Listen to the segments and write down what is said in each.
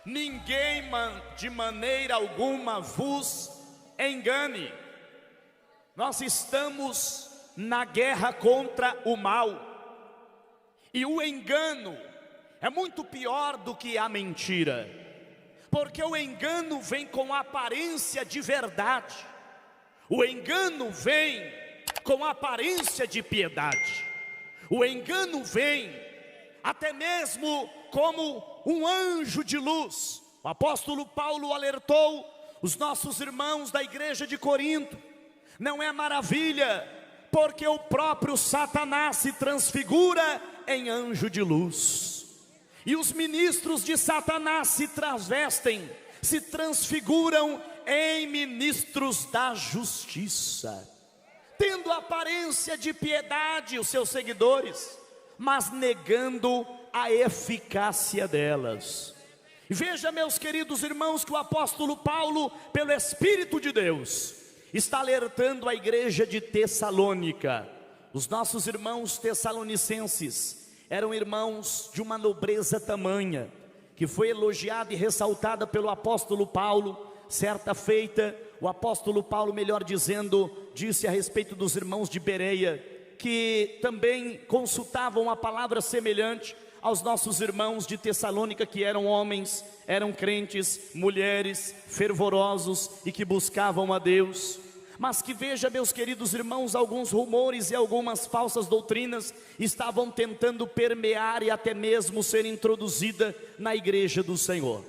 ninguém de maneira alguma vos engane. Nós estamos na guerra contra o mal, e o engano é muito pior do que a mentira, porque o engano vem com aparência de verdade, o engano vem com aparência de piedade, o engano vem até mesmo como um anjo de luz. O apóstolo Paulo alertou os nossos irmãos da igreja de Corinto: não é maravilha, porque o próprio Satanás se transfigura em anjo de luz, e os ministros de Satanás se travestem, se transfiguram em ministros da justiça, tendo aparência de piedade os seus seguidores, mas negando a eficácia delas. Veja, meus queridos irmãos, que o apóstolo Paulo, pelo Espírito de Deus, está alertando a igreja de Tessalônica. Os nossos irmãos tessalonicenses eram irmãos de uma nobreza tamanha, que foi elogiada e ressaltada pelo apóstolo Paulo. Certa feita, o apóstolo Paulo, melhor dizendo, disse a respeito dos irmãos de Bereia, que também consultavam uma palavra semelhante aos nossos irmãos de Tessalônica, que eram homens, eram crentes, mulheres fervorosos e que buscavam a Deus. Mas que, veja, meus queridos irmãos, alguns rumores e algumas falsas doutrinas estavam tentando permear e até mesmo ser introduzida na igreja do Senhor.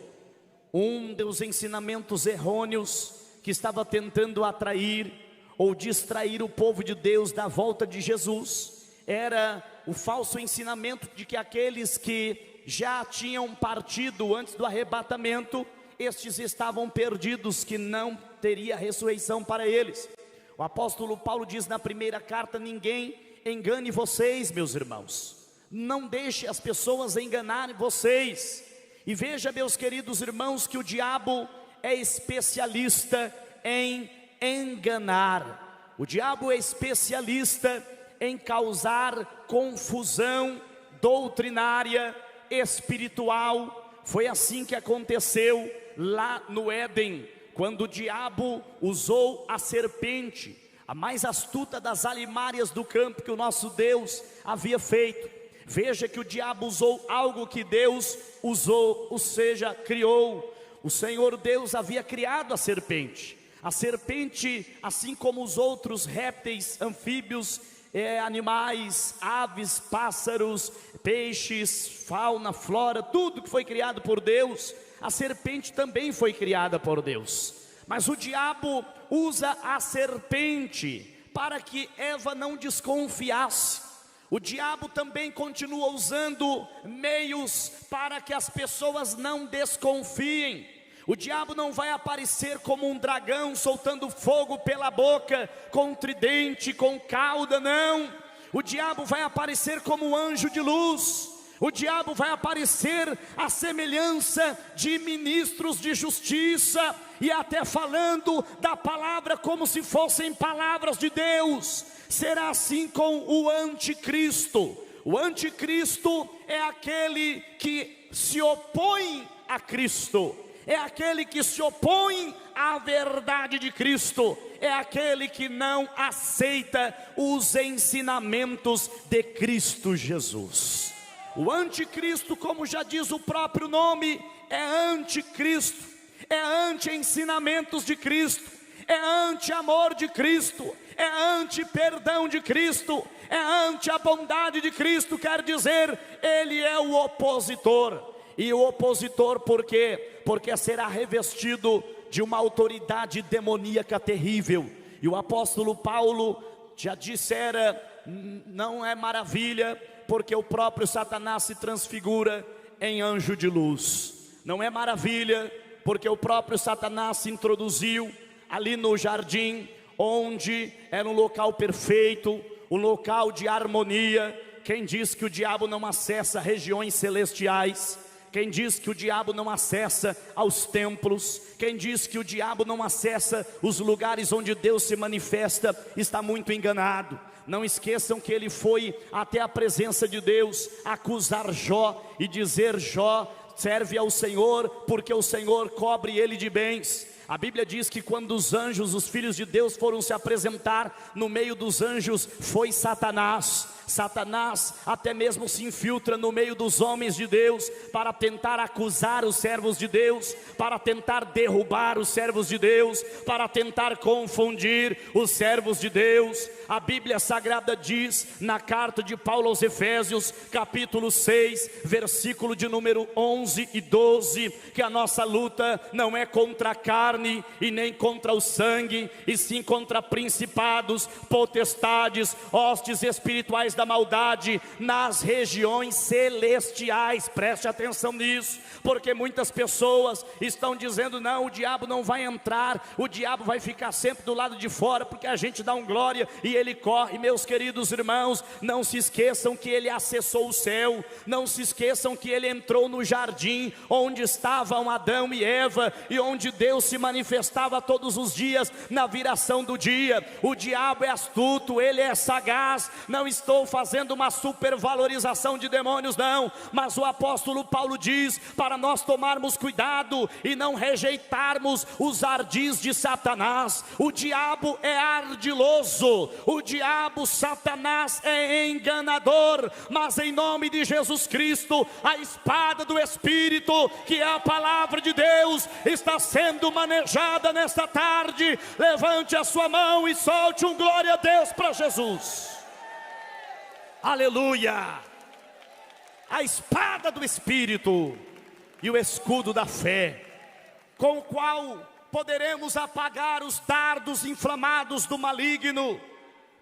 Um dos ensinamentos errôneos que estava tentando atrair ou distrair o povo de Deus da volta de Jesus era o falso ensinamento de que aqueles que já tinham partido antes do arrebatamento, estes estavam perdidos, que não teria ressurreição para eles. O apóstolo Paulo diz na primeira carta: ninguém engane vocês, meus irmãos, não deixe as pessoas enganarem vocês. E veja, meus queridos irmãos, que o diabo é especialista em enganar, o diabo é especialista em causar confusão doutrinária, espiritual. Foi assim que aconteceu lá no Éden, quando o diabo usou a serpente, a mais astuta das alimárias do campo que o nosso Deus havia feito. Veja que o diabo usou algo que Deus usou, ou seja, criou. O Senhor Deus havia criado a serpente. A serpente, assim como os outros répteis, anfíbios, animais, aves, pássaros, peixes, fauna, flora, tudo que foi criado por Deus, a serpente também foi criada por Deus. Mas o diabo usa a serpente para que Eva não desconfiasse. O diabo também continua usando meios para que as pessoas não desconfiem. O diabo não vai aparecer como um dragão soltando fogo pela boca, com tridente, com cauda, não. O diabo vai aparecer como um anjo de luz. O diabo vai aparecer à semelhança de ministros de justiça, e até falando da palavra como se fossem palavras de Deus. Será assim com o anticristo. O anticristo é aquele que se opõe a Cristo, é aquele que se opõe à verdade de Cristo, é aquele que não aceita os ensinamentos de Cristo Jesus. O anticristo, como já diz o próprio nome, é anticristo, é anti-ensinamentos de Cristo, é anti-amor de Cristo, é anti-perdão de Cristo, é anti a bondade de Cristo. Quer dizer, ele é o opositor. E o opositor por quê? Porque será revestido de uma autoridade demoníaca terrível. E o apóstolo Paulo já dissera: não é maravilha, porque o próprio Satanás se transfigura em anjo de luz. Não é maravilha, porque o próprio Satanás se introduziu ali no jardim, onde era um local perfeito, um local de harmonia. Quem diz que o diabo não acessa regiões celestiais? Quem diz que o diabo não acessa aos templos? Quem diz que o diabo não acessa os lugares onde Deus se manifesta, está muito enganado. Não esqueçam que ele foi até a presença de Deus acusar Jó e dizer: Jó, serve ao Senhor, porque o Senhor cobre ele de bens. A Bíblia diz que quando os anjos, os filhos de Deus, foram se apresentar, no meio dos anjos foi Satanás. Satanás até mesmo se infiltra no meio dos homens de Deus, para tentar acusar os servos de Deus, para tentar derrubar os servos de Deus, para tentar confundir os servos de Deus. A Bíblia Sagrada diz, na carta de Paulo aos Efésios, capítulo 6, versículo de número 11 e 12, que a nossa luta não é contra a carne e nem contra o sangue, e sim contra principados, potestades, hostes espirituais da maldade nas regiões celestiais. Preste atenção nisso, porque muitas pessoas estão dizendo: não, o diabo não vai entrar, o diabo vai ficar sempre do lado de fora, porque a gente dá um glória e ele corre. Meus queridos irmãos, não se esqueçam que ele acessou o céu, não se esqueçam que ele entrou no jardim onde estavam Adão e Eva, e onde Deus se manifestava todos os dias na viração do dia. O diabo é astuto, ele é sagaz. Não estou fazendo uma supervalorização de demônios, não, mas o apóstolo Paulo diz para nós tomarmos cuidado e não rejeitarmos os ardis de Satanás. O diabo é ardiloso, o diabo, Satanás, é enganador, mas em nome de Jesus Cristo, a espada do Espírito, que é a palavra de Deus, está sendo manejada nesta tarde. Levante a sua mão e solte um glória a Deus para Jesus. Aleluia! A espada do Espírito e o escudo da fé, com o qual poderemos apagar os dardos inflamados do maligno.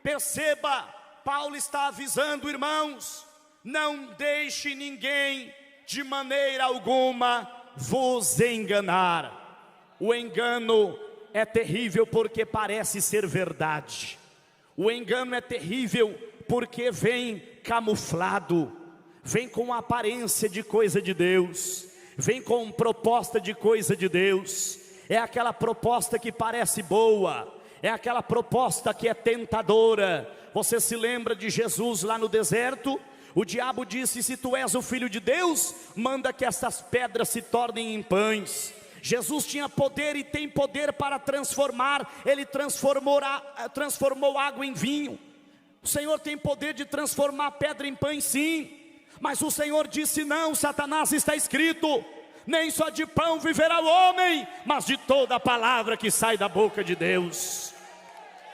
Perceba, Paulo está avisando, irmãos: não deixe ninguém de maneira alguma vos enganar. O engano é terrível porque parece ser verdade. O engano é terrível porque vem camuflado, vem com aparência de coisa de Deus, vem com proposta de coisa de Deus. É aquela proposta que parece boa, é aquela proposta que é tentadora. Você se lembra de Jesus lá no deserto? O diabo disse: se tu és o filho de Deus, manda que essas pedras se tornem em pães. Jesus tinha poder e tem poder para transformar. Ele transformou água em vinho. O Senhor tem poder de transformar pedra em pães, sim, mas o Senhor disse: não, Satanás, está escrito, nem só de pão viverá o homem, mas de toda a palavra que sai da boca de Deus.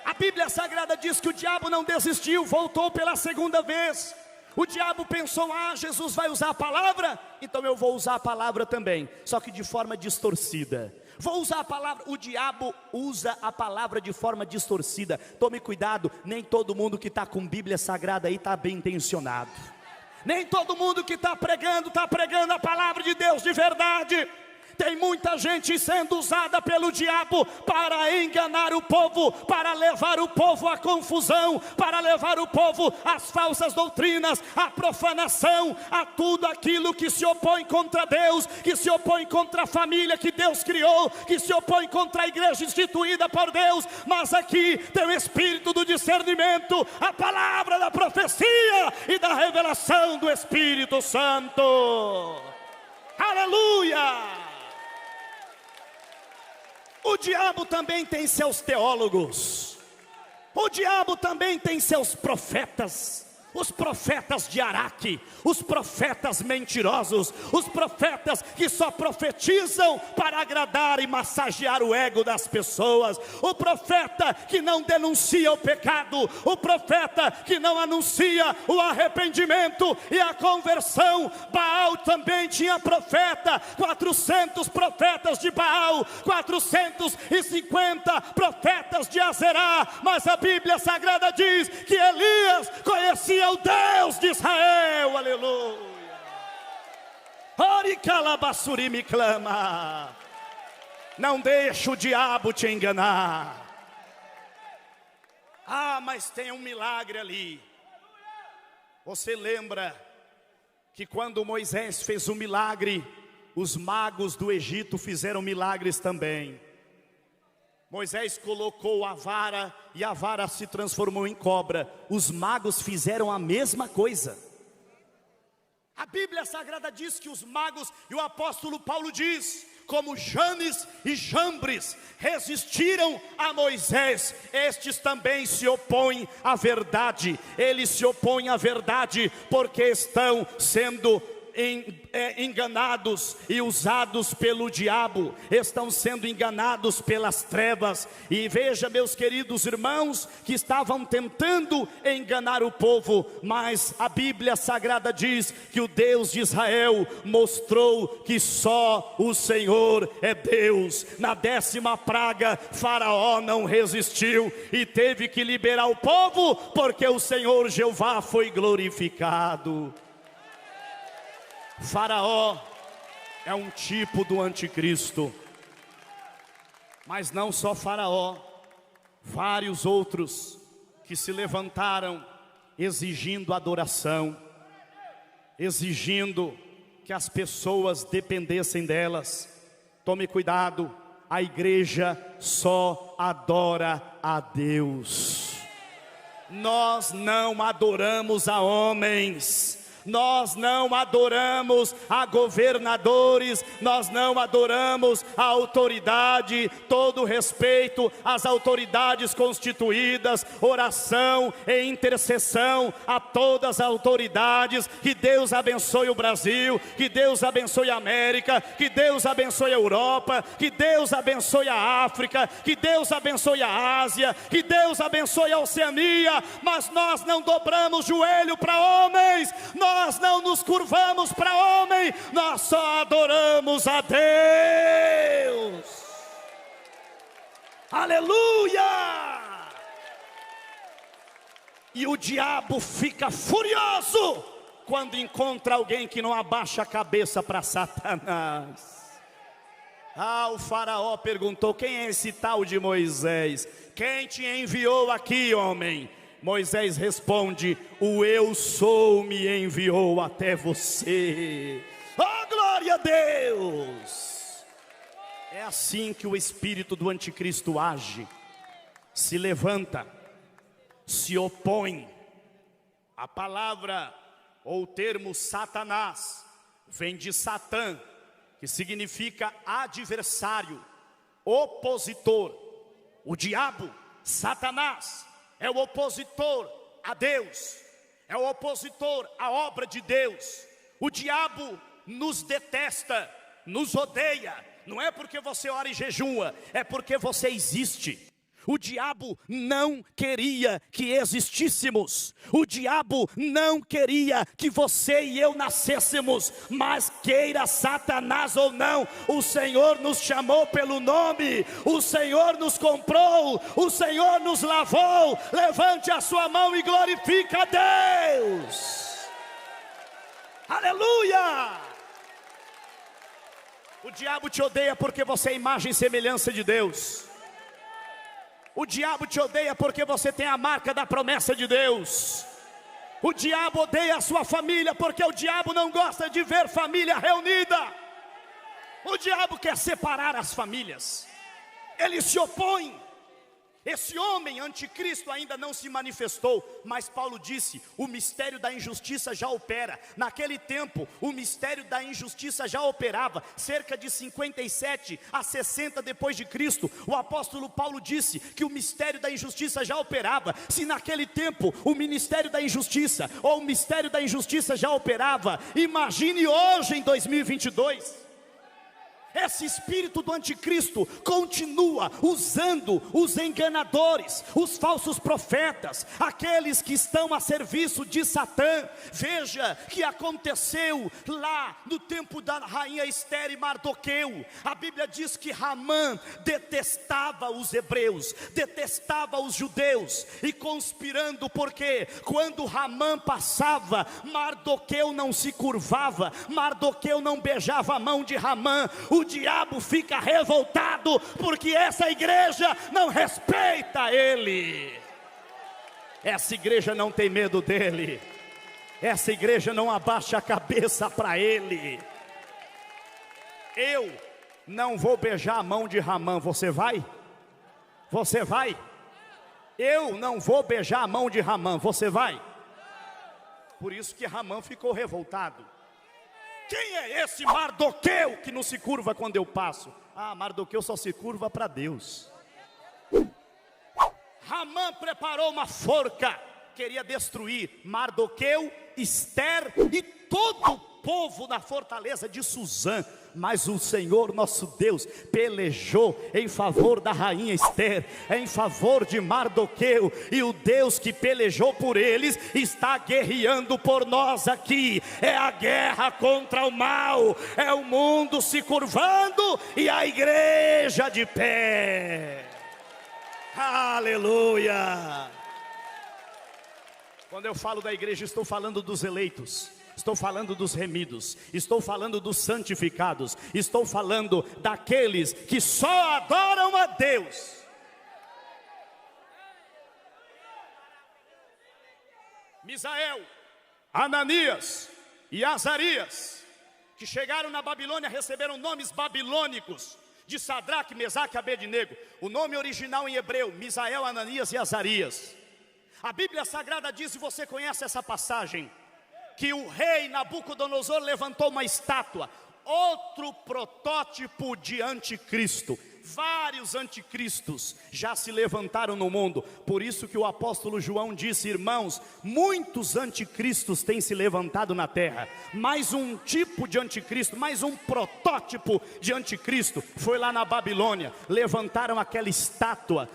A Bíblia Sagrada diz que o diabo não desistiu, voltou pela segunda vez. O diabo pensou: ah, Jesus vai usar a palavra, então eu vou usar a palavra também, só que de forma distorcida. Vou usar a palavra. O diabo usa a palavra de forma distorcida. Tome cuidado, nem todo mundo que está com Bíblia Sagrada aí está bem intencionado. Nem todo mundo que está pregando a palavra de Deus de verdade. Tem muita gente sendo usada pelo diabo para enganar o povo, para levar o povo à confusão, para levar o povo às falsas doutrinas, à profanação, a tudo aquilo que se opõe contra Deus, que se opõe contra a família que Deus criou, que se opõe contra a igreja instituída por Deus. Mas aqui tem o espírito do discernimento, a palavra da profecia e da revelação do Espírito Santo. Aleluia! O diabo também tem seus teólogos, o diabo também tem seus profetas, os profetas de Araque, os profetas mentirosos, os profetas que só profetizam para agradar e massagear o ego das pessoas, o profeta que não denuncia o pecado, o profeta que não anuncia o arrependimento e a conversão. Baal também tinha profeta, 400 profetas de Baal, 450 profetas de Azerá, mas a Bíblia Sagrada diz que Elias conhecia o Deus de Israel. Aleluia. Oricalabassuri me clama. Não deixe o diabo te enganar. Ah, mas tem um milagre ali. Você lembra que quando Moisés fez um milagre, os magos do Egito fizeram milagres também. Moisés colocou a vara e a vara se transformou em cobra. Os magos fizeram a mesma coisa. A Bíblia Sagrada diz que os magos, e o apóstolo Paulo diz, como Janes e Jambres resistiram a Moisés, estes também se opõem à verdade. Eles se opõem à verdade porque estão sendo enganados e usados pelo diabo, estão sendo enganados pelas trevas. E veja, meus queridos irmãos, que estavam tentando enganar o povo, mas a Bíblia Sagrada diz que o Deus de Israel mostrou que só o Senhor é Deus. Na 10ª praga, Faraó não resistiu e teve que liberar o povo, porque o Senhor Jeová foi glorificado. Faraó é um tipo do anticristo, mas não só Faraó, vários outros que se levantaram exigindo adoração, exigindo que as pessoas dependessem delas. Tome cuidado, a igreja só adora a Deus. Nós não adoramos a homens. Nós não adoramos a governadores, nós não adoramos a autoridade. Todo respeito às autoridades constituídas, oração e intercessão a todas as autoridades. Que Deus abençoe o Brasil, que Deus abençoe a América, que Deus abençoe a Europa, que Deus abençoe a África, que Deus abençoe a Ásia, que Deus abençoe a Oceania. Mas nós não dobramos joelho para homens, nós não nos curvamos para homem, nós só adoramos a Deus. Aleluia! E o diabo fica furioso quando encontra alguém que não abaixa a cabeça para Satanás. O faraó perguntou: quem é esse tal de Moisés? Quem te enviou aqui, homem? Moisés responde: o eu sou me enviou até você. Oh, glória a Deus! É assim que o espírito do anticristo age. Se levanta, se opõe. A palavra ou o termo Satanás vem de Satã, que significa adversário, opositor. O diabo, Satanás, é o opositor a Deus, é o opositor à obra de Deus. O diabo nos detesta, nos odeia. Não é porque você ora e jejua, é porque você existe. O diabo não queria que existíssemos. O diabo não queria que você e eu nascêssemos. Mas queira Satanás ou não, o Senhor nos chamou pelo nome, o Senhor nos comprou, o Senhor nos lavou. Levante a sua mão e glorifique a Deus. Aleluia! O diabo te odeia porque você é imagem e semelhança de Deus. O diabo te odeia porque você tem a marca da promessa de Deus. O diabo odeia a sua família porque o diabo não gosta de ver família reunida. O diabo quer separar as famílias. Ele se opõe. Esse homem anticristo ainda não se manifestou, mas Paulo disse: o mistério da injustiça já opera. Naquele tempo, o mistério da injustiça já operava. Cerca de 57 a 60 depois de Cristo, o apóstolo Paulo disse que o mistério da injustiça já operava. Se naquele tempo o ministério da injustiça, ou o mistério da injustiça já operava, imagine hoje em 2022. Esse espírito do anticristo continua usando os enganadores, os falsos profetas, aqueles que estão a serviço de Satã. Veja que aconteceu lá no tempo da rainha Esther e Mardoqueu. A Bíblia diz que Ramã detestava os hebreus, detestava os judeus, e conspirando, porque quando Ramã passava, Mardoqueu não se curvava, Mardoqueu não beijava a mão de Ramã. O diabo fica revoltado porque essa igreja não respeita ele. Essa igreja não tem medo dele. Essa igreja não abaixa a cabeça para ele. Eu não vou beijar a mão de Ramã. Você vai? Você vai? Eu não vou beijar a mão de Ramã. Você vai? Por isso que Ramã ficou revoltado. Quem é esse Mardoqueu que não se curva quando eu passo? Ah, Mardoqueu só se curva para Deus. Ramã preparou uma forca, queria destruir Mardoqueu, Ester e todo o povo da fortaleza de Suzã. Mas o Senhor nosso Deus pelejou em favor da rainha Ester, em favor de Mardoqueu, e o Deus que pelejou por eles está guerreando por nós aqui. É a guerra contra o mal, é o mundo se curvando e a igreja de pé. Aleluia! Quando eu falo da igreja, estou falando dos eleitos, estou falando dos remidos, estou falando dos santificados, estou falando daqueles que só adoram a Deus. Misael, Ananias e Azarias, que chegaram na Babilônia, receberam nomes babilônicos de Sadraque, Mesaque e Abednego. O nome original em hebreu, Misael, Ananias e Azarias. A Bíblia Sagrada diz, e você conhece essa passagem, que o rei Nabucodonosor levantou uma estátua, outro protótipo de anticristo. Vários anticristos já se levantaram no mundo. Por isso que o apóstolo João disse: irmãos, muitos anticristos têm se levantado na terra. Mais um tipo de anticristo, mais um protótipo de anticristo foi lá na Babilônia. Levantaram aquela estátua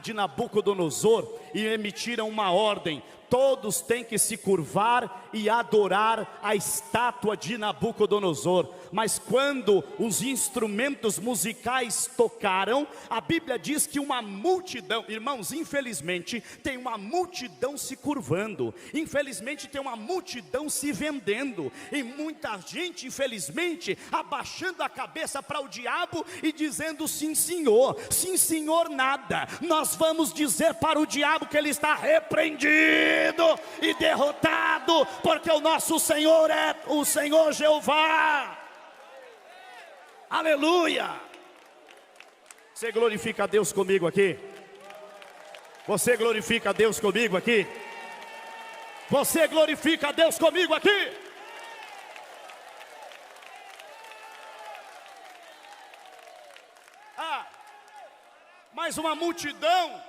de Nabucodonosor e emitiram uma ordem: todos têm que se curvar e adorar a estátua de Nabucodonosor. Mas quando os instrumentos musicais tocaram, a Bíblia diz que uma multidão, irmãos, infelizmente tem uma multidão se curvando, infelizmente tem uma multidão se vendendo, e muita gente, infelizmente, abaixando a cabeça para o diabo e dizendo: sim senhor nada. Nós vamos dizer para o diabo que ele está repreendido e derrotado, porque o nosso Senhor é o Senhor Jeová. Aleluia! Você glorifica a Deus comigo aqui? Você glorifica a Deus comigo aqui? Você glorifica a Deus comigo aqui? Mas uma multidão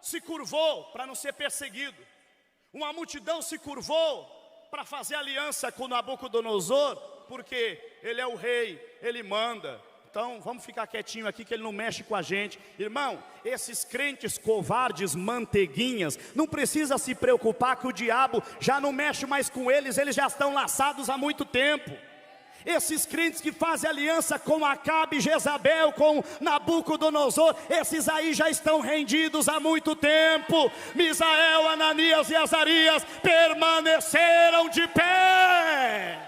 se curvou para não ser perseguido. Uma multidão se curvou para fazer aliança com Nabucodonosor, porque ele é o rei, ele manda. Então vamos ficar quietinho aqui que ele não mexe com a gente. Irmão, esses crentes covardes, manteiguinhas, não precisa se preocupar que o diabo já não mexe mais com eles, eles já estão laçados há muito tempo. Esses crentes que fazem aliança com Acabe, Jezabel, com Nabucodonosor, esses aí já estão rendidos há muito tempo. Misael, Ananias e Azarias permaneceram de pé.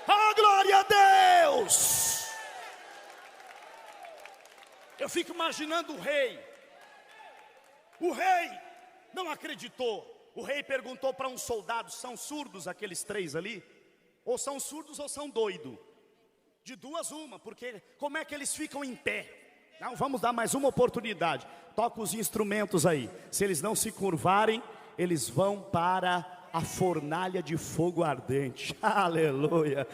Oh, glória a Deus! Eu fico imaginando o rei. O rei não acreditou. O rei perguntou para um soldado: são surdos aqueles três ali? Ou são surdos ou são doidos? De duas uma, porque como é que eles ficam em pé? Não, vamos dar mais uma oportunidade. Toca os instrumentos aí. Se eles não se curvarem, eles vão para a fornalha de fogo ardente. Aleluia!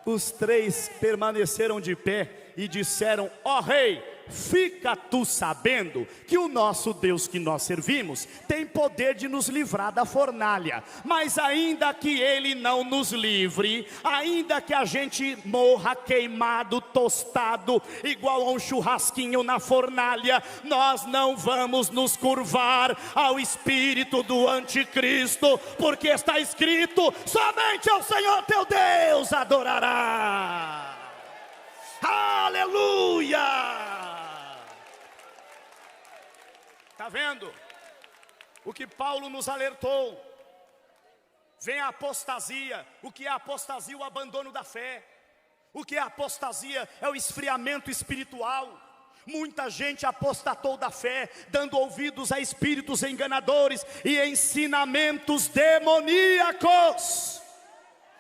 Os três permaneceram de pé e disseram: ó rei, fica tu sabendo que o nosso Deus que nós servimos tem poder de nos livrar da fornalha. Mas ainda que ele não nos livre, ainda que a gente morra queimado, tostado, igual a um churrasquinho na fornalha, nós não vamos nos curvar ao espírito do anticristo, porque está escrito: somente ao Senhor teu Deus adorará. Aleluia! Está vendo? O que Paulo nos alertou. Vem a apostasia. O que é apostasia? O abandono da fé. O que é apostasia? É o esfriamento espiritual. Muita gente apostatou da fé, dando ouvidos a espíritos enganadores e ensinamentos demoníacos.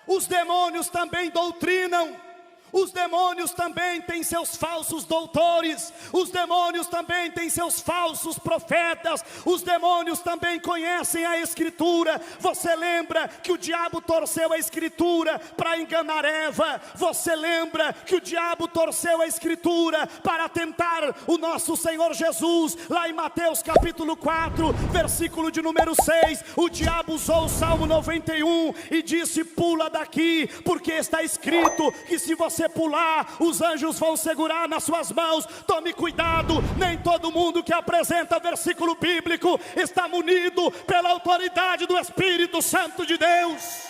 Os demônios também doutrinam. Os demônios também têm seus falsos doutores, os demônios também têm seus falsos profetas, os demônios também conhecem a Escritura. Você lembra que o diabo torceu a Escritura para enganar Eva? Você lembra que o diabo torceu a Escritura para tentar o nosso Senhor Jesus? Lá em Mateus capítulo 4, versículo de número 6, o diabo usou o Salmo 91 e disse: pula daqui, porque está escrito que se você pular, os anjos vão segurar nas suas mãos. Tome cuidado, nem todo mundo que apresenta versículo bíblico está munido pela autoridade do Espírito Santo de Deus.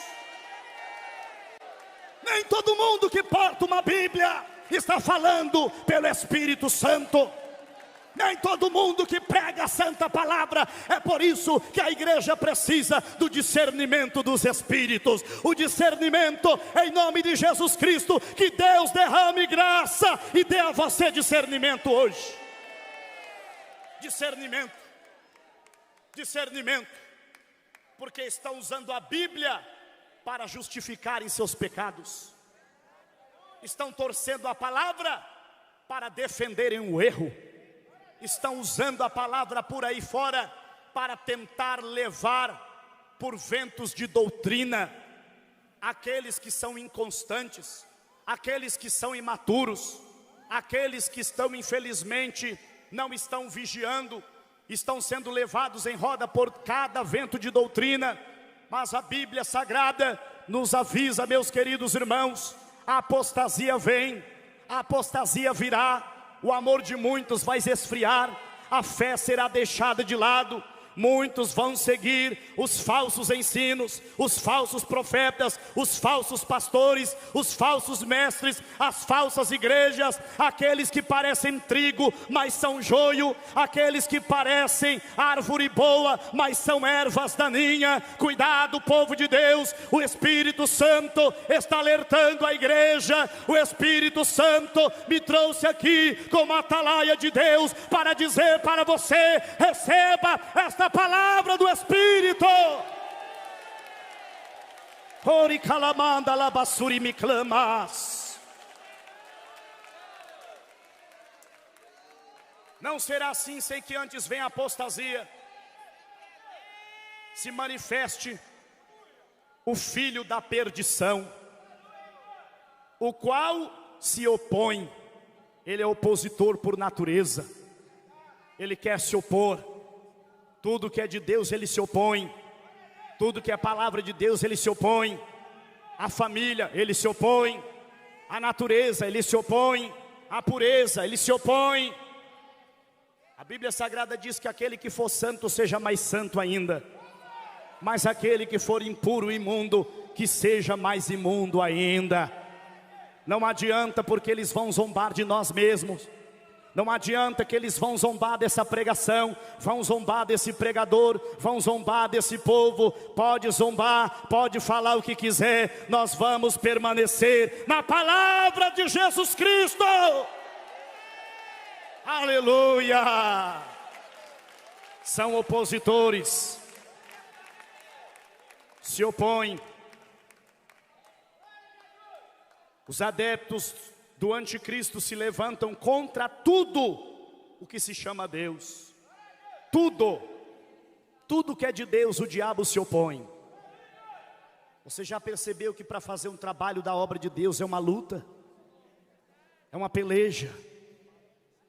Nem todo mundo que porta uma Bíblia está falando pelo Espírito Santo. Nem todo mundo que prega a santa palavra. É por isso que a igreja precisa do discernimento dos Espíritos. O discernimento em nome de Jesus Cristo. Que Deus derrame graça e dê a você discernimento hoje. Discernimento. Discernimento. Porque estão usando a Bíblia para justificarem seus pecados. Estão torcendo a palavra para defenderem o erro. Estão usando a palavra por aí fora para tentar levar por ventos de doutrina aqueles que são inconstantes, aqueles que são imaturos, aqueles que estão, infelizmente, não estão vigiando, estão sendo levados em roda por cada vento de doutrina. Mas a Bíblia Sagrada nos avisa, meus queridos irmãos, a apostasia vem, a apostasia virá. O amor de muitos vai esfriar, a fé será deixada de lado. Muitos vão seguir os falsos ensinos, os falsos profetas, os falsos pastores, os falsos mestres, as falsas igrejas, aqueles que parecem trigo, mas são joio, aqueles que parecem árvore boa, mas são ervas daninhas. Cuidado, povo de Deus, o Espírito Santo está alertando a igreja. O Espírito Santo me trouxe aqui como atalaia de Deus para dizer para você: receba esta palavra do Espírito. Ori calamanda labassuri me clamas. Não será assim sem que antes venha a apostasia, se manifeste o filho da perdição, o qual se opõe. Ele é opositor por natureza, ele quer se opor. Tudo que é de Deus ele se opõe, tudo que é palavra de Deus ele se opõe. A família ele se opõe, a natureza ele se opõe, a pureza ele se opõe. A Bíblia Sagrada diz que aquele que for santo seja mais santo ainda, mas aquele que for impuro e imundo, que seja mais imundo ainda. Não adianta, porque eles vão zombar de nós mesmos. Não adianta que eles vão zombar dessa pregação, vão zombar desse pregador, vão zombar desse povo. Pode zombar, pode falar o que quiser, nós vamos permanecer na palavra de Jesus Cristo. Aleluia! São opositores, se opõem. Os adeptos do anticristo se levantam contra tudo o que se chama Deus. Tudo que é de Deus o diabo se opõe. Você já percebeu que para fazer um trabalho da obra de Deus é uma luta? É uma peleja.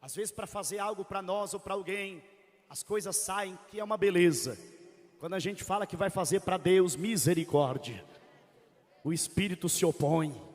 Às vezes para fazer algo para nós ou para alguém, as coisas saem que é uma beleza. Quando a gente fala que vai fazer para Deus, misericórdia, o espírito se opõe.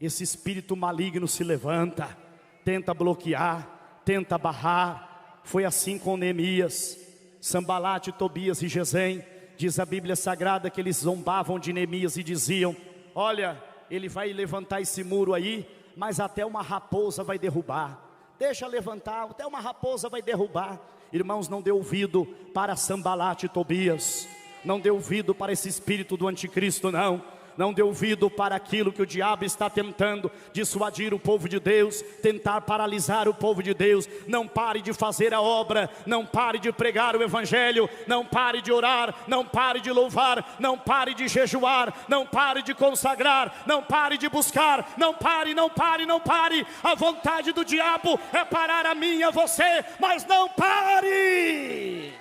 Esse espírito maligno se levanta, tenta bloquear, tenta barrar. Foi assim com Neemias, Sambalate, Tobias e Gesem. Diz a Bíblia Sagrada que eles zombavam de Neemias e diziam: olha, ele vai levantar esse muro aí, mas até uma raposa vai derrubar. Deixa levantar, até uma raposa vai derrubar. Irmãos, não dê ouvido para Sambalate e Tobias, não dê ouvido para esse espírito do anticristo, não. Não dê ouvido para aquilo que o diabo está tentando dissuadir o povo de Deus, tentar paralisar o povo de Deus. Não pare de fazer a obra, não pare de pregar o evangelho, não pare de orar, não pare de louvar, não pare de jejuar, não pare de consagrar, não pare de buscar, não pare, não pare, não pare. A vontade do diabo é parar a mim e a você, mas não pare!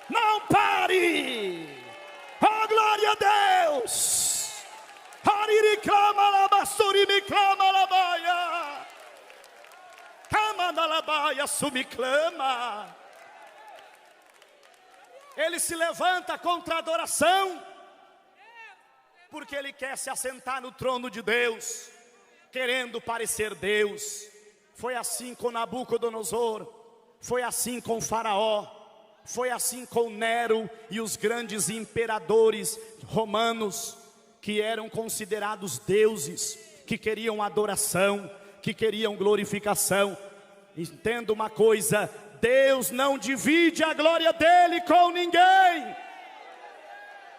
Não pare! Oh, glória a Deus! Hariri clama la basuri me clama la baia. Cama na la baia sumi clama. Ele se levanta contra a adoração, porque ele quer se assentar no trono de Deus, querendo parecer Deus. Foi assim com Nabucodonosor, foi assim com Faraó, foi assim com Nero e os grandes imperadores romanos, que eram considerados deuses, que queriam adoração, que queriam glorificação. Entenda uma coisa: Deus não divide a glória dele com ninguém.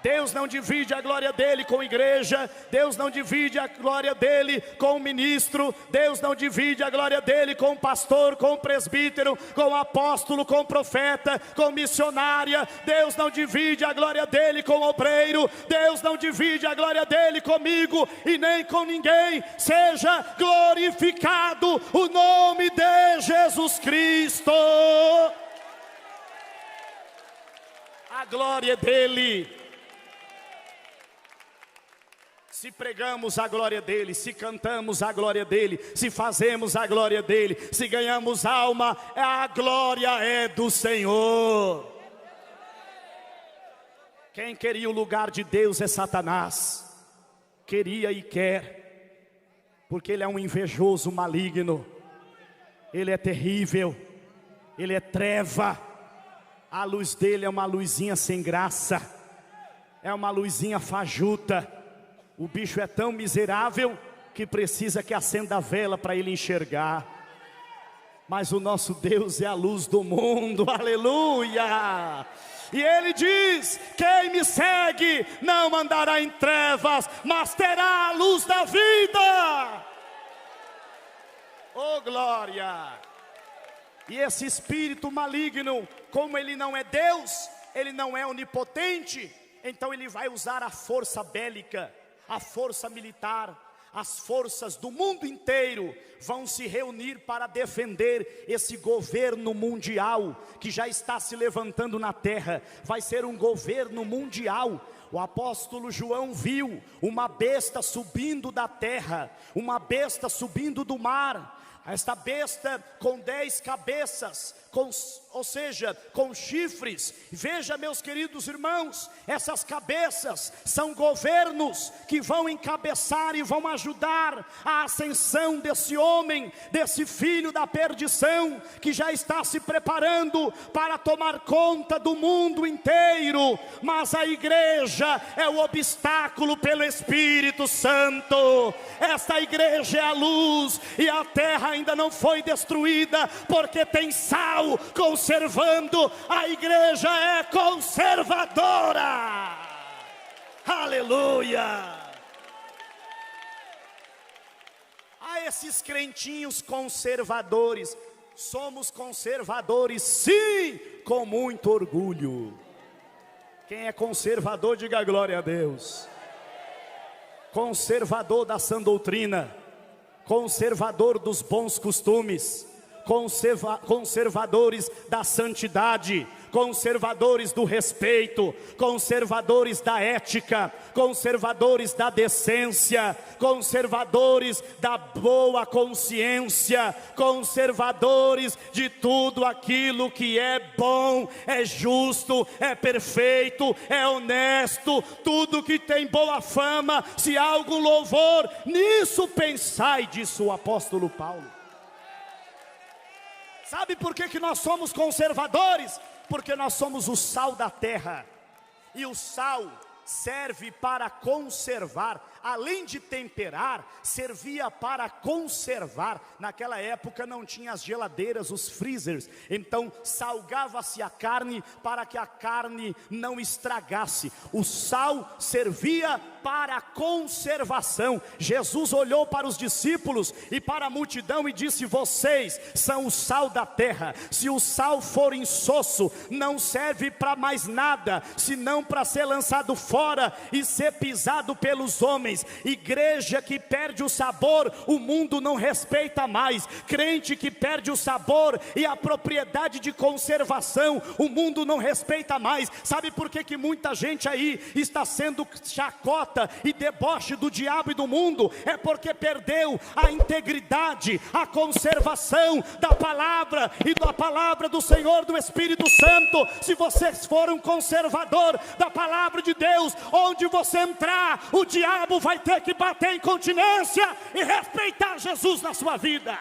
Deus não divide a glória dele com igreja, Deus não divide a glória dele com ministro, Deus não divide a glória dele com pastor, com presbítero, com apóstolo, com profeta, com missionária. Deus não divide a glória dele com obreiro, Deus não divide a glória dele comigo e nem com ninguém. Seja glorificado o nome de Jesus Cristo. A glória dele. Se pregamos a glória dele, se cantamos a glória dele, se fazemos a glória dele, se ganhamos alma, a glória é do Senhor. Quem queria o lugar de Deus é Satanás. Queria e quer, porque ele é um invejoso maligno, ele é terrível, ele é treva. A luz dele é uma luzinha sem graça, é uma luzinha fajuta. O bicho é tão miserável que precisa que acenda a vela para ele enxergar. Mas o nosso Deus é a luz do mundo, aleluia! E ele diz: quem me segue não andará em trevas, mas terá a luz da vida. Oh glória! E esse espírito maligno, como ele não é Deus, ele não é onipotente, então ele vai usar a força bélica, a força militar. As forças do mundo inteiro vão se reunir para defender esse governo mundial que já está se levantando na terra. Vai ser um governo mundial. O apóstolo João viu uma besta subindo da terra, uma besta subindo do mar. Esta besta com 10 cabeças, ou seja, com chifres. Veja, meus queridos irmãos, essas cabeças são governos que vão encabeçar e vão ajudar a ascensão desse homem, desse filho da perdição, que já está se preparando para tomar conta do mundo inteiro. Mas a igreja é o obstáculo pelo Espírito Santo. Esta igreja é a luz, e a terra ainda não foi destruída, porque tem sal conservando. A igreja é conservadora. Aleluia. A esses crentinhos conservadores: somos conservadores sim, com muito orgulho. Quem é conservador, diga glória a Deus. Conservador da sã doutrina, conservador dos bons costumes, conservadores da santidade, conservadores do respeito, conservadores da ética, conservadores da decência, conservadores da boa consciência, conservadores de tudo aquilo que é bom, é justo, é perfeito, é honesto, tudo que tem boa fama. Se há algum louvor, nisso pensai, disse o apóstolo Paulo. Sabe por que nós somos conservadores? Porque nós somos o sal da terra, e o sal serve para conservar além de temperar, servia para conservar. Naquela época não tinha as geladeiras, os freezers, então salgava-se a carne para que a carne não estragasse. O sal servia para a conservação. Jesus olhou para os discípulos e para a multidão e disse: vocês são o sal da terra. Se o sal for insosso, não serve para mais nada, senão para ser lançado fora e ser pisado pelos homens. Igreja que perde o sabor, o mundo não respeita mais. Crente que perde o sabor e a propriedade de conservação, o mundo não respeita mais. Sabe por que muita gente aí está sendo chacota e deboche do diabo e do mundo? É porque perdeu a integridade, a conservação da palavra e da palavra do Senhor, do Espírito Santo. Se você for um conservador da palavra de Deus, onde você entrar, o diabo vai ter que bater em continência e respeitar Jesus na sua vida.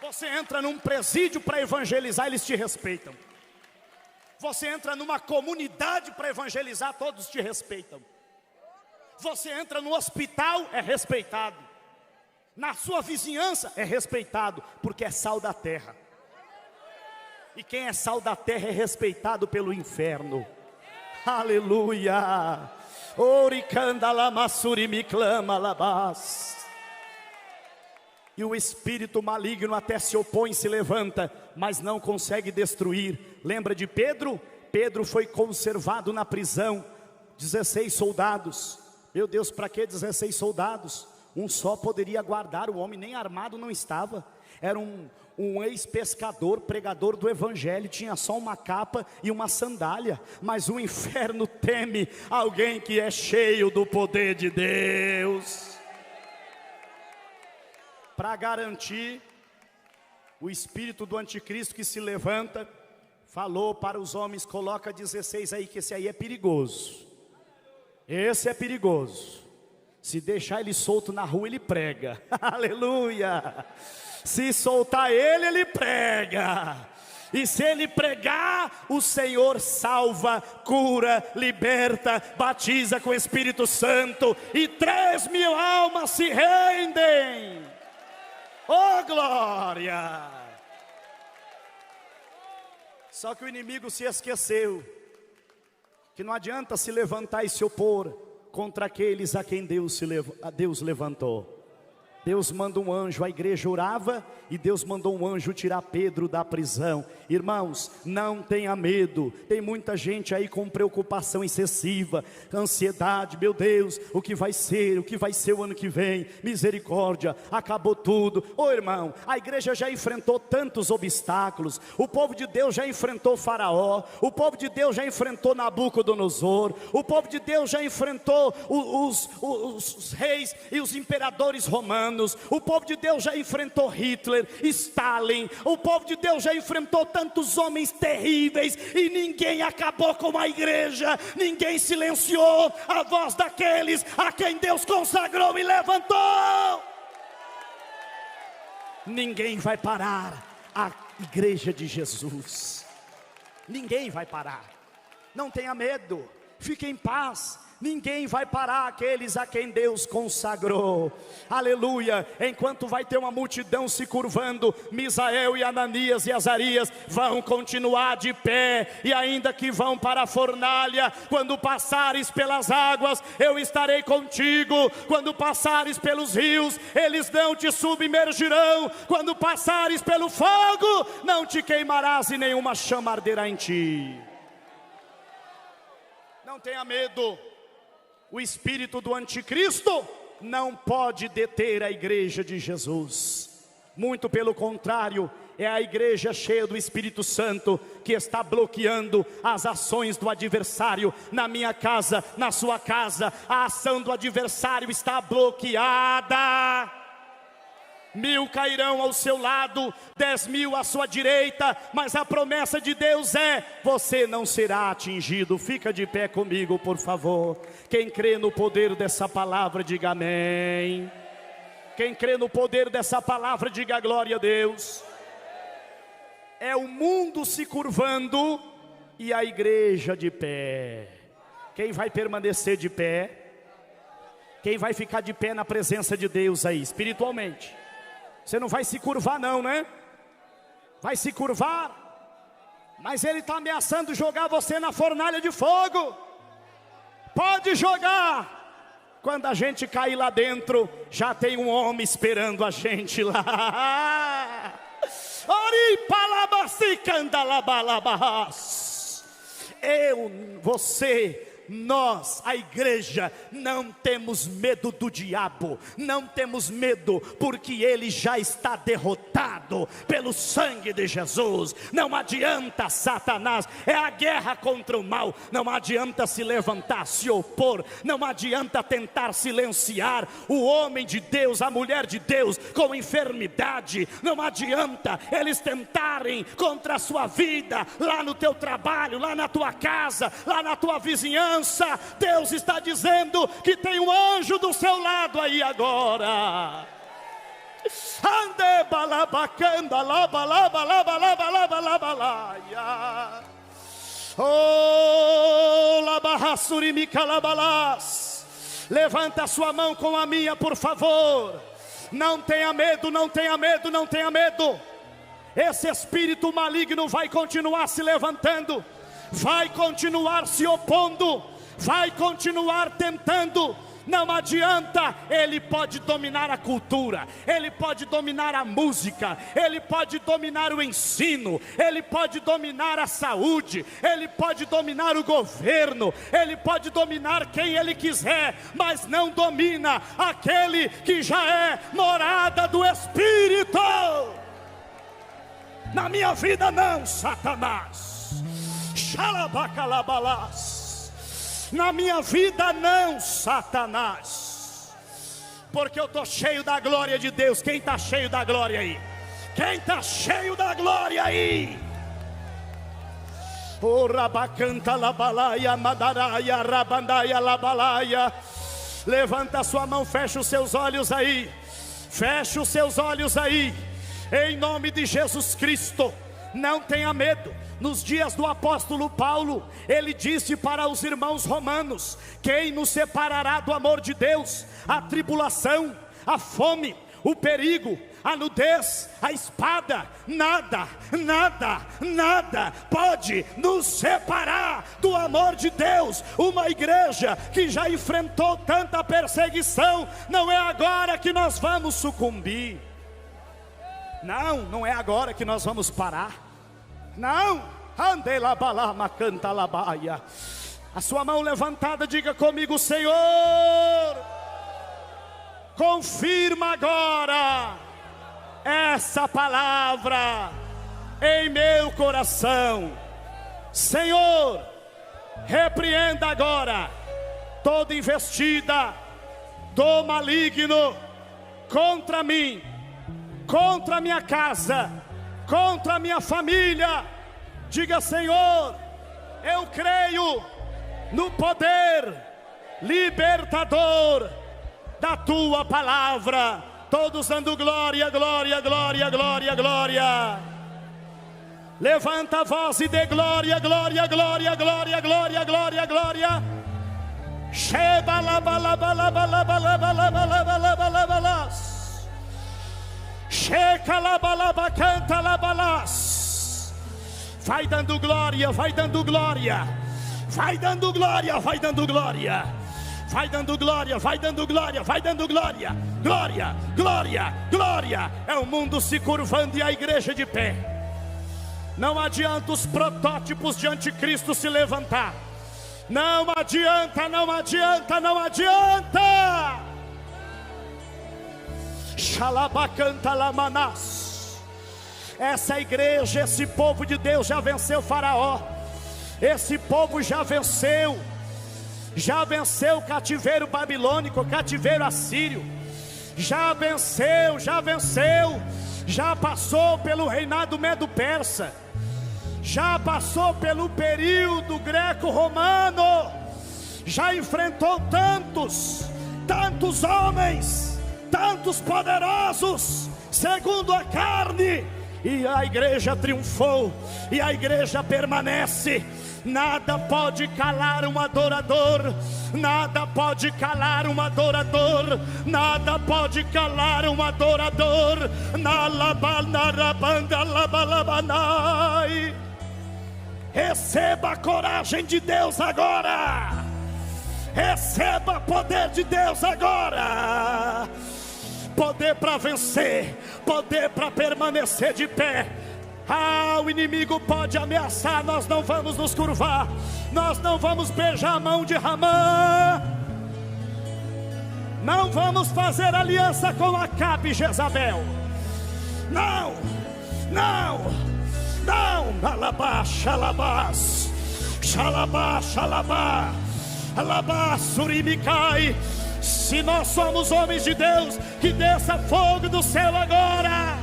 Você entra num presídio para evangelizar, eles te respeitam. Você entra numa comunidade para evangelizar, todos te respeitam. Você entra no hospital, é respeitado. Na sua vizinhança, é respeitado, porque é sal da terra. E quem é sal da terra é respeitado pelo inferno. Aleluia. E o espírito maligno até se opõe, se levanta, mas não consegue destruir. Lembra de Pedro? Pedro foi conservado na prisão, 16 soldados. Meu Deus, para que 16 soldados? Um só poderia guardar, o homem nem armado não estava. Era um ex-pescador, pregador do evangelho, tinha só uma capa e uma sandália. Mas o inferno teme alguém que é cheio do poder de Deus. Para garantir, o espírito do anticristo que se levanta, falou para os homens: coloca 16 aí, que esse aí é perigoso. Esse é perigoso. Se deixar ele solto na rua, ele prega. Aleluia. Se soltar ele, ele prega. E se ele pregar, o Senhor salva, cura, liberta, batiza com o Espírito Santo. E 3.000 almas se rendem. Oh glória! Só que o inimigo se esqueceu que não adianta se levantar e se opor contra aqueles a quem Deus levantou. Deus manda um anjo, a igreja orava e Deus mandou um anjo tirar Pedro da prisão. Irmãos, não tenha medo. Tem muita gente aí com preocupação excessiva, ansiedade. Meu Deus, o que vai ser o ano que vem? Misericórdia, acabou tudo. Ô irmão, a igreja já enfrentou tantos obstáculos. O povo de Deus já enfrentou Faraó. O povo de Deus já enfrentou Nabucodonosor. O povo de Deus já enfrentou os reis e os imperadores romanos. O povo de Deus já enfrentou Hitler, Stalin. O povo de Deus já enfrentou tantos homens terríveis e ninguém acabou com a igreja. Ninguém silenciou a voz daqueles a quem Deus consagrou e levantou. Ninguém vai parar a igreja de Jesus. Ninguém vai parar. Não tenha medo, fique em paz. Ninguém vai parar aqueles a quem Deus consagrou. Aleluia. Enquanto vai ter uma multidão se curvando, Misael e Ananias e Azarias vão continuar de pé. E ainda que vão para a fornalha, quando passares pelas águas, eu estarei contigo. Quando passares pelos rios, eles não te submergirão. Quando passares pelo fogo, não te queimarás e nenhuma chama arderá em ti. Não tenha medo. O espírito do anticristo não pode deter a igreja de Jesus. Muito pelo contrário, é a igreja cheia do Espírito Santo que está bloqueando as ações do adversário. Na minha casa, na sua casa, a ação do adversário está bloqueada. 1.000 cairão ao seu lado, 10.000 à sua direita, mas a promessa de Deus é: você não será atingido. Fica de pé comigo, por favor. Quem crê no poder dessa palavra, diga amém. Quem crê no poder dessa palavra, diga glória a Deus. É o mundo se curvando e a igreja de pé. Quem vai permanecer de pé? Quem vai ficar de pé na presença de Deus aí, espiritualmente? Você não vai se curvar não, né? Vai se curvar, mas Ele está ameaçando jogar você na fornalha de fogo. Pode jogar. Quando a gente cair lá dentro, já tem um homem esperando a gente lá. Você, nós, a igreja, não temos medo do diabo, não temos medo, porque ele já está derrotado pelo sangue de Jesus. Não adianta Satanás, é a guerra contra o mal. Não adianta se levantar, se opor, não adianta tentar silenciar o homem de Deus, a mulher de Deus com enfermidade. Não adianta eles tentarem contra a sua vida, lá no teu trabalho, lá na tua casa, lá na tua vizinhança. Deus está dizendo que tem um anjo do seu lado aí agora. Ande balabacanda, laba, laba, laba, laba, laba, laba, laia. Oh, labarrassurimika, labalás. Levanta a sua mão com a minha, por favor. Não tenha medo, não tenha medo, não tenha medo. Esse espírito maligno vai continuar se levantando, vai continuar se opondo, vai continuar tentando. Não adianta. Ele pode dominar a cultura, ele pode dominar a música, ele pode dominar o ensino, ele pode dominar a saúde, ele pode dominar o governo, ele pode dominar quem ele quiser, mas não domina aquele que já é morada do Espírito. Na minha vida não, Satanás. Xalabacalabalás. Na minha vida não, Satanás. Porque eu estou cheio da glória de Deus. Quem está cheio da glória aí? Quem está cheio da glória aí? O rabacanta labalaia, madaraia, rabandaia, labalaia. Levanta a sua mão, fecha os seus olhos aí. Fecha os seus olhos aí. Em nome de Jesus Cristo, não tenha medo. Nos dias do apóstolo Paulo, ele disse para os irmãos romanos: quem nos separará do amor de Deus? A tribulação, a fome, o perigo, a nudez, a espada. Nada, nada, nada pode nos separar do amor de Deus. Uma igreja que já enfrentou tanta perseguição, não é agora que nós vamos sucumbir. Não, não é agora que nós vamos parar. Não, ande lá balama canta labaia. A sua mão levantada, diga comigo: Senhor, confirma agora essa palavra em meu coração. Senhor, repreenda agora toda investida do maligno contra mim, contra a minha casa, contra a minha família. Diga: Senhor, eu creio no poder libertador da tua palavra. Todos dando glória, glória, glória, glória, glória. Levanta a voz e dê glória, glória, glória, glória, glória, glória, glória. Sheba laba laba laba laba laba laba laba laba laba las. Checa labalaba canta labalás. Vai dando glória, vai dando glória, vai dando glória, vai dando glória, vai dando glória, vai dando glória, vai dando glória, glória, glória, glória. É o mundo se curvando e a igreja de pé. Não adianta os protótipos de anticristo se levantar. Não adianta, não adianta, não adianta. Xalabacanta lamanás. Essa igreja, esse povo de Deus já venceu Faraó. Esse povo já venceu o cativeiro babilônico, o cativeiro assírio. Já venceu, já passou pelo reinado medo-persa, já passou pelo período greco-romano, já enfrentou tantos homens, tantos poderosos, segundo a carne, e a igreja triunfou, e a igreja permanece. Nada pode calar um adorador, nada pode calar um adorador, nada pode calar um adorador. Receba a coragem de Deus agora, receba poder de Deus agora, poder para vencer, poder para permanecer de pé. O inimigo pode ameaçar, nós não vamos nos curvar, nós não vamos beijar a mão de Ramã, não vamos fazer aliança com Acabe e Jezabel, não, não, não. Alabá, xalabás, xalabá, xalabá, alabá, surimicai. Se nós somos homens de Deus, que desça fogo do céu agora.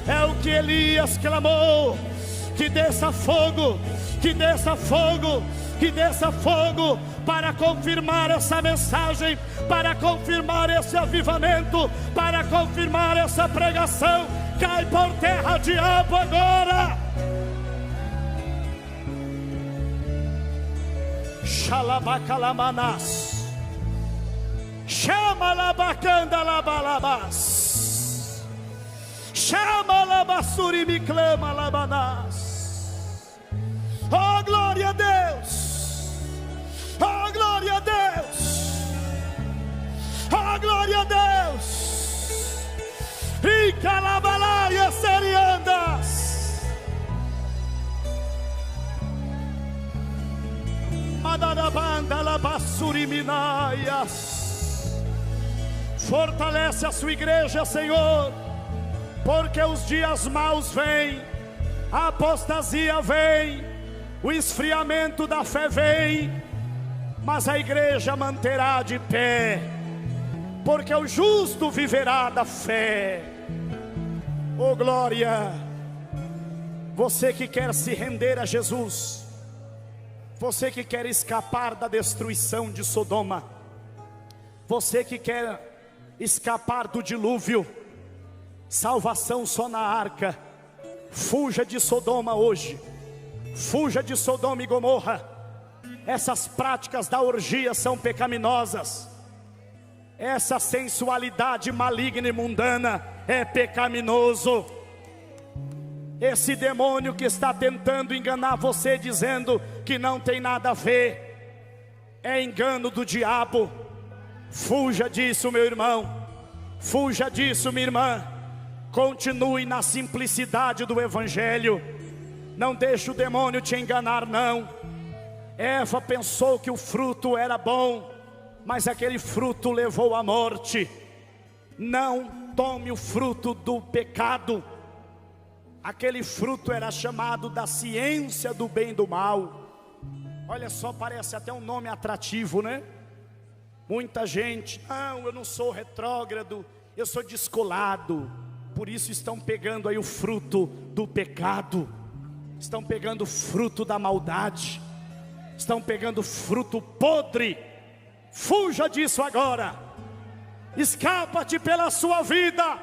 É o que Elias clamou, que desça fogo, que desça fogo, que desça fogo, para confirmar essa mensagem, para confirmar esse avivamento, para confirmar essa pregação. Cai por terra, diabo, agora. Xalabacalamanás, chama labacanda labalabás, chama labassuri me clama labanás. Oh, glória a Deus, oh, glória a Deus, oh, glória a Deus. E calabalaia seriandas, madarabanda labassuri minaias. Fortalece a sua igreja, Senhor, porque os dias maus vêm, a apostasia vem, o esfriamento da fé vem, mas a igreja manterá de pé, porque o justo viverá da fé. Oh, glória! Você que quer se render a Jesus, você que quer escapar da destruição de Sodoma, você que quer escapar do dilúvio, salvação só na arca. Fuja de Sodoma hoje, fuja de Sodoma e Gomorra. Essas práticas da orgia são pecaminosas, essa sensualidade maligna e mundana é pecaminoso. Esse demônio que está tentando enganar você, dizendo que não tem nada a ver, é engano do diabo. Fuja disso, meu irmão, fuja disso, minha irmã. Continue na simplicidade do Evangelho, não deixe o demônio te enganar, não. Eva pensou que o fruto era bom, mas aquele fruto levou à morte. Não tome o fruto do pecado. Aquele fruto era chamado da ciência do bem e do mal. Olha só, parece até um nome atrativo, né? Muita gente, não, eu não sou retrógrado, eu sou descolado. Por isso estão pegando aí o fruto do pecado, estão pegando o fruto da maldade, estão pegando fruto podre. Fuja disso agora, escapa-te pela sua vida.